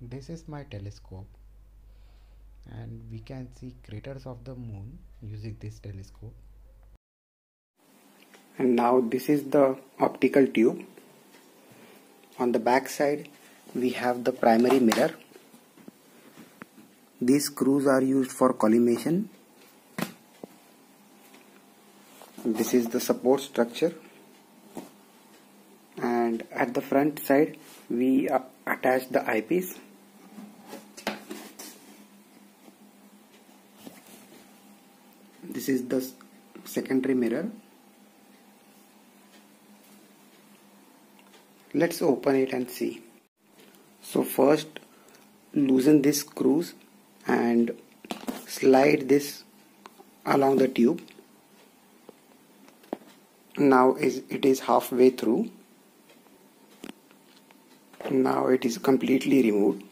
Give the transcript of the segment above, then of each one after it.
This is my telescope, and we can see craters of the moon using this telescope. And now this is the optical tube. On the back side we have the primary mirror. These screws are used for collimation. This is the support structure, and at the front side we attach the eyepiece. This is the secondary mirror. Let's open it and see. So first loosen these screws and slide this along the tube. Now it is halfway through. Now it is completely removed.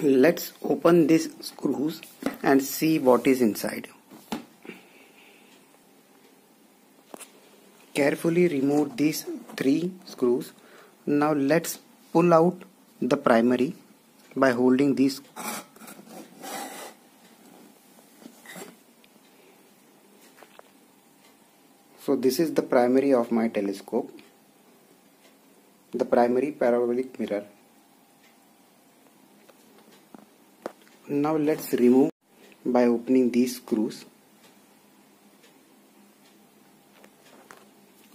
Let's open these screws and see what is inside. Carefully remove these 3 screws. Now let's pull out the primary by holding these. So this is the primary of my telescope, the primary parabolic mirror. Now let's remove by opening these screws.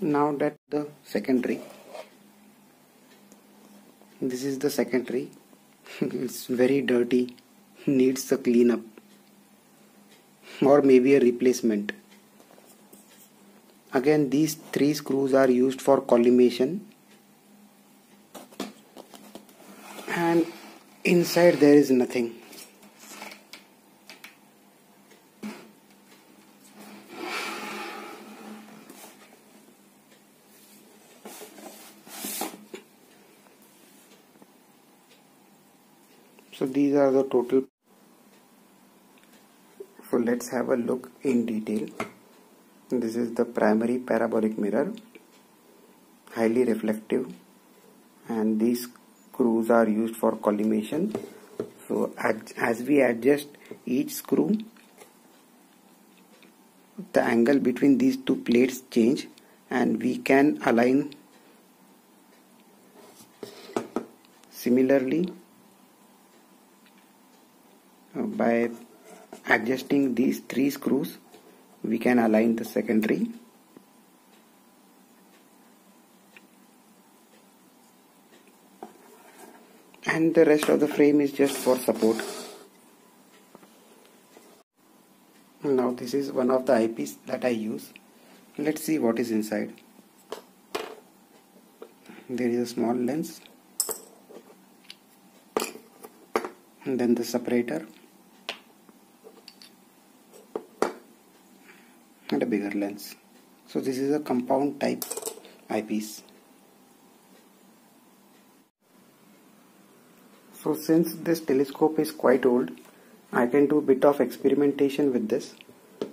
Now that the secondary. This is the secondary. It's very dirty, needs a cleanup or maybe a replacement. Again, these 3 screws are used for collimation, and inside there is nothing. So these are the total. So let's have a look in detail. This is the primary parabolic mirror, highly reflective, and these screws are used for collimation. So as we adjust each screw, the angle between these 2 plates change, and we can align. Similarly, by adjusting these 3 screws, we can align the secondary. And the rest of the frame is just for support. Now this is one of the eyepiece that I use. Let's see what is inside. There is a small lens, and then the separator, and a bigger lens. So this is a compound type eyepiece. So since this telescope is quite old, I can do a bit of experimentation with this.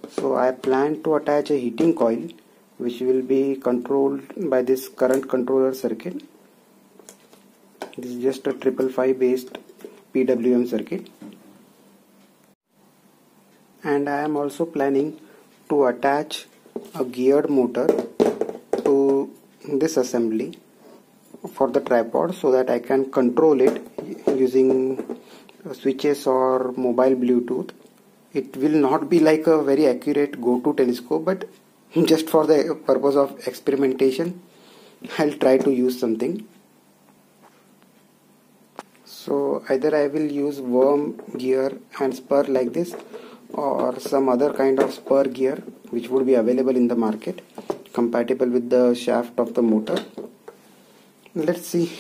So I plan to attach a heating coil which will be controlled by this current controller circuit. This is just a 555 based PWM circuit. And I am also planning to attach a geared motor to this assembly for the tripod, so that I can control it using switches or mobile Bluetooth. It will not be like a very accurate go-to telescope, but just for the purpose of experimentation, I'll try to use something. So either I will use worm gear and spur like this, or some other kind of spur gear which would be available in the market, compatible with the shaft of the motor. Let's see